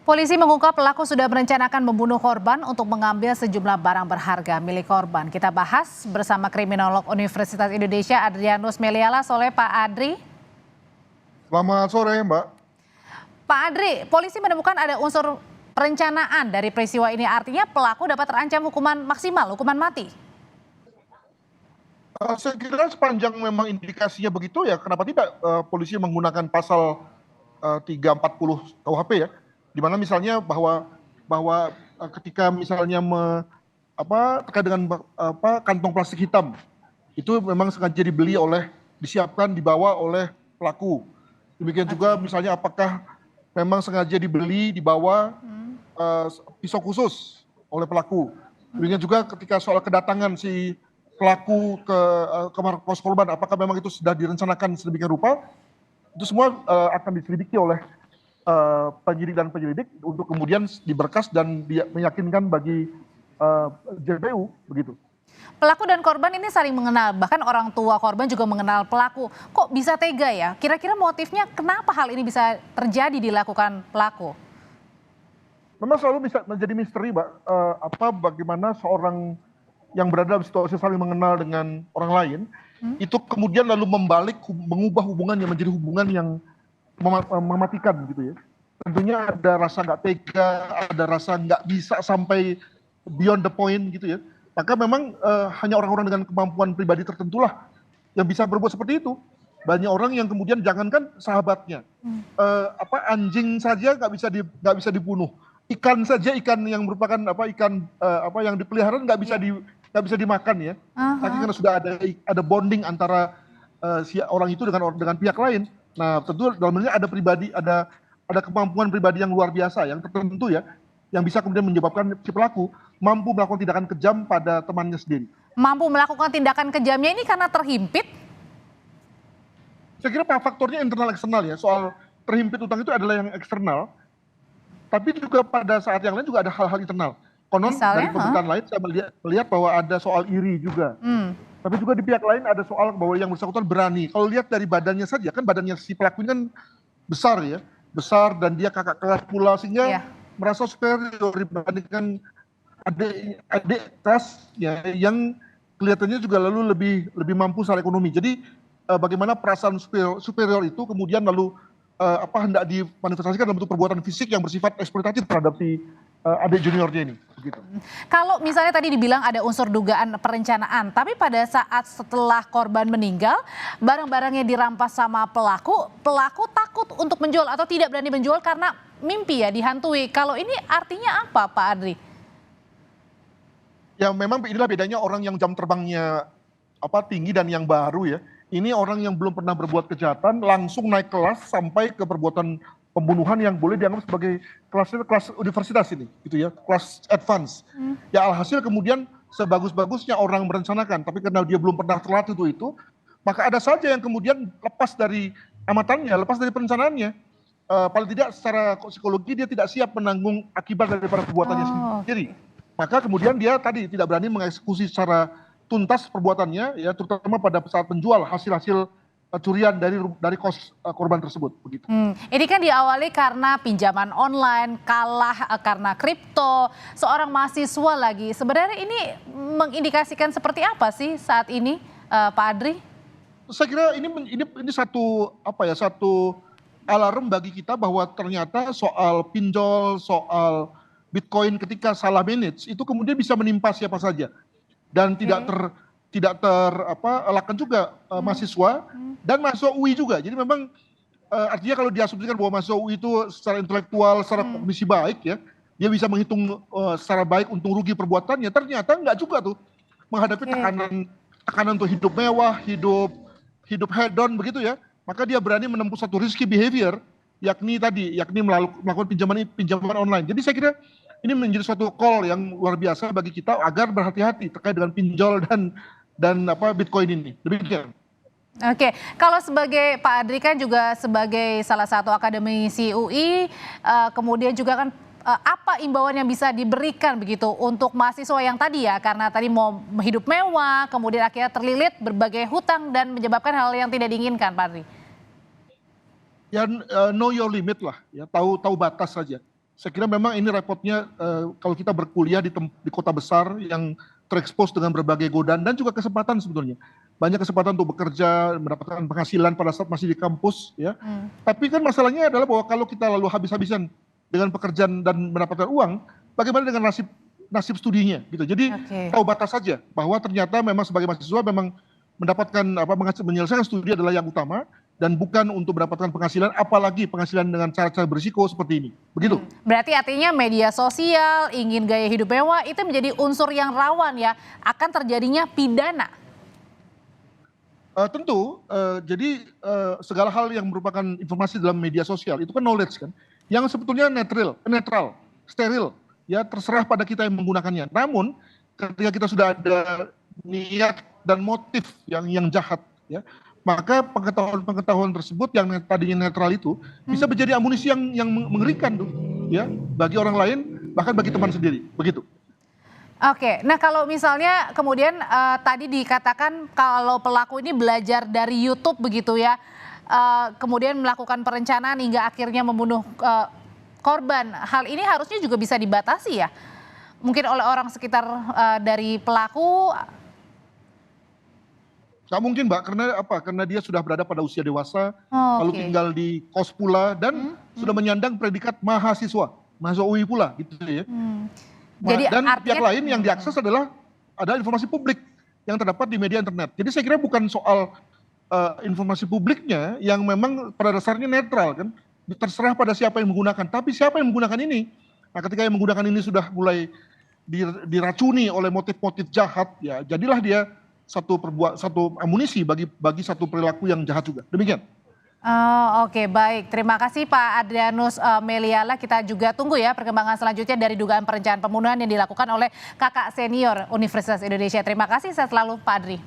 Polisi mengungkap pelaku sudah merencanakan membunuh korban untuk mengambil sejumlah barang berharga milik korban. Kita bahas bersama kriminolog Universitas Indonesia Adrianus Meliala. Sore Pak Adri. Selamat sore Mbak. Pak Adri, polisi menemukan ada unsur perencanaan dari peristiwa ini. Artinya pelaku dapat terancam hukuman maksimal, hukuman mati. Saya kira sepanjang memang indikasinya begitu ya, kenapa tidak polisi menggunakan pasal 340 KUHP ya, di mana misalnya bahwa ketika misalnya terkait dengan kantong plastik hitam itu memang sengaja disiapkan, dibawa oleh pelaku. Demikian juga misalnya apakah memang sengaja dibawa pisau khusus oleh pelaku. Demikian juga ketika soal kedatangan si pelaku ke markas korban, apakah memang itu sudah direncanakan sedemikian rupa, itu semua akan diselidiki oleh penyidik dan penyelidik untuk kemudian diberkas dan meyakinkan bagi JPU begitu. Pelaku dan korban ini saling mengenal, bahkan orang tua korban juga mengenal pelaku. Kok bisa tega ya? Kira-kira motifnya kenapa hal ini bisa terjadi dilakukan pelaku? Memang selalu bisa menjadi misteri, Mbak. Bagaimana seorang yang berada dalam situasi saling mengenal dengan orang lain, itu kemudian lalu mengubah hubungannya menjadi hubungan yang mematikan gitu ya. Tentunya ada rasa nggak tega, ada rasa nggak bisa sampai beyond the point gitu ya. Maka memang hanya orang-orang dengan kemampuan pribadi tertentulah yang bisa berbuat seperti itu. Banyak orang yang kemudian jangankan sahabatnya, anjing saja nggak bisa dibunuh, ikan saja, ikan yang merupakan ikan yang dipelihara nggak bisa dimakan ya. Tapi karena sudah ada bonding antara si orang itu dengan pihak lain. Nah tentu dalam hal ini ada kemampuan pribadi yang luar biasa yang tertentu ya, yang bisa kemudian menyebabkan si pelaku mampu melakukan tindakan kejam pada temannya sendiri. Mampu melakukan tindakan kejamnya ini karena terhimpit? Saya kira faktornya internal eksternal ya. Soal terhimpit utang itu adalah yang eksternal, tapi juga pada saat yang lain juga ada hal-hal internal. Konon dari pemberitaan lain saya melihat bahwa ada soal iri juga. Tapi juga di pihak lain ada soal bahwa yang bersangkutan berani. Kalau lihat dari badannya saja, kan badannya si pelaku ini kan besar ya, besar dan dia kakak kelas pula, sehingga merasa superior dibandingkan adik kelas ya, yang kelihatannya juga lalu lebih mampu secara ekonomi. Jadi bagaimana perasaan superior itu kemudian lalu hendak dimanifestasikan dalam bentuk perbuatan fisik yang bersifat eksploitatif terhadap si adik juniornya ini. Begitu. Kalau misalnya tadi dibilang ada unsur dugaan perencanaan, tapi pada saat setelah korban meninggal, barang-barangnya dirampas sama pelaku takut untuk menjual atau tidak berani menjual karena mimpi ya dihantui. Kalau ini artinya apa Pak Adri? Ya memang inilah bedanya orang yang jam terbangnya tinggi dan yang baru ya. Ini orang yang belum pernah berbuat kejahatan langsung naik kelas sampai ke perbuatan pembunuhan yang boleh dianggap sebagai kelas universitas ini, gitu ya, kelas advance. Ya alhasil kemudian sebagus-bagusnya orang merencanakan, tapi karena dia belum pernah terlatih itu, maka ada saja yang kemudian lepas dari amatannya, lepas dari perencanaannya. Paling tidak secara psikologi dia tidak siap menanggung akibat daripada perbuatannya sendiri. Maka kemudian dia tadi tidak berani mengeksekusi secara tuntas perbuatannya, ya terutama pada saat menjual hasil-hasil curian dari kos korban tersebut. Begitu. Ini kan diawali karena pinjaman online, kalah karena kripto, seorang mahasiswa lagi. Sebenarnya ini mengindikasikan seperti apa sih saat ini, Pak Adri? Saya kira ini satu alarm bagi kita bahwa ternyata soal pinjol, soal Bitcoin ketika salah manage itu kemudian bisa menimpa siapa saja dan tidak terelakkan juga mahasiswa dan mahasiswa UI juga. Jadi memang artinya kalau diasumsikan bahwa mahasiswa UI itu secara intelektual, secara kognisi baik ya, dia bisa menghitung secara baik untung rugi perbuatannya, ternyata enggak juga tuh menghadapi tekanan untuk hidup mewah, hidup hedon begitu ya. Maka dia berani menempuh satu risky behavior, yakni melakukan pinjaman online. Jadi saya kira ini menjadi suatu call yang luar biasa bagi kita agar berhati-hati terkait dengan pinjol dan Bitcoin ini. Demikian. Oke, kalau sebagai Pak Adri kan juga sebagai salah satu akademisi UI, kemudian juga kan apa imbauan yang bisa diberikan begitu untuk mahasiswa yang tadi ya, karena tadi mau hidup mewah, kemudian akhirnya terlilit berbagai hutang dan menyebabkan hal yang tidak diinginkan, Pak Adri? Ya know your limit lah, ya tahu batas saja. Saya kira memang ini repotnya kalau kita berkuliah di kota besar yang terekspos dengan berbagai godaan dan juga kesempatan sebetulnya. Banyak kesempatan untuk bekerja, mendapatkan penghasilan pada saat masih di kampus, ya. Tapi kan masalahnya adalah bahwa kalau kita lalu habis-habisan dengan pekerjaan dan mendapatkan uang, bagaimana dengan nasib studinya, gitu. Jadi tahu batas saja bahwa ternyata memang sebagai mahasiswa memang mendapatkan menyelesaikan studi adalah yang utama dan bukan untuk mendapatkan penghasilan, apalagi penghasilan dengan cara-cara berisiko seperti ini. Begitu. Berarti artinya media sosial, ingin gaya hidup mewah itu menjadi unsur yang rawan ya akan terjadinya pidana. Tentu, jadi segala hal yang merupakan informasi dalam media sosial itu kan knowledge kan, yang sebetulnya netral, steril, ya terserah pada kita yang menggunakannya. Namun ketika kita sudah ada niat dan motif yang jahat, ya, maka pengetahuan tersebut yang tadinya netral itu bisa menjadi amunisi yang mengerikan tuh, ya, bagi orang lain bahkan bagi teman sendiri, begitu. Oke, nah kalau misalnya kemudian tadi dikatakan kalau pelaku ini belajar dari YouTube begitu ya, kemudian melakukan perencanaan hingga akhirnya membunuh korban, hal ini harusnya juga bisa dibatasi ya, mungkin oleh orang sekitar dari pelaku. Nggak mungkin, Mbak, karena apa? Karena dia sudah berada pada usia dewasa, lalu Oke. tinggal di kos pula dan sudah menyandang predikat mahasiswa UI pula, gitu ya. Jadi Dan artinya pihak lain yang diakses adalah informasi publik yang terdapat di media internet. Jadi saya kira bukan soal informasi publiknya yang memang pada dasarnya netral kan, terserah pada siapa yang menggunakan. Tapi siapa yang menggunakan ini? Nah, ketika yang menggunakan ini sudah mulai diracuni oleh motif-motif jahat, ya jadilah dia satu amunisi bagi satu perilaku yang jahat juga. Demikian. Oke, baik. Terima kasih Pak Adrianus Meliala. Kita juga tunggu ya perkembangan selanjutnya dari dugaan perencanaan pembunuhan yang dilakukan oleh kakak senior Universitas Indonesia. Terima kasih, sehat selalu Pak Adri.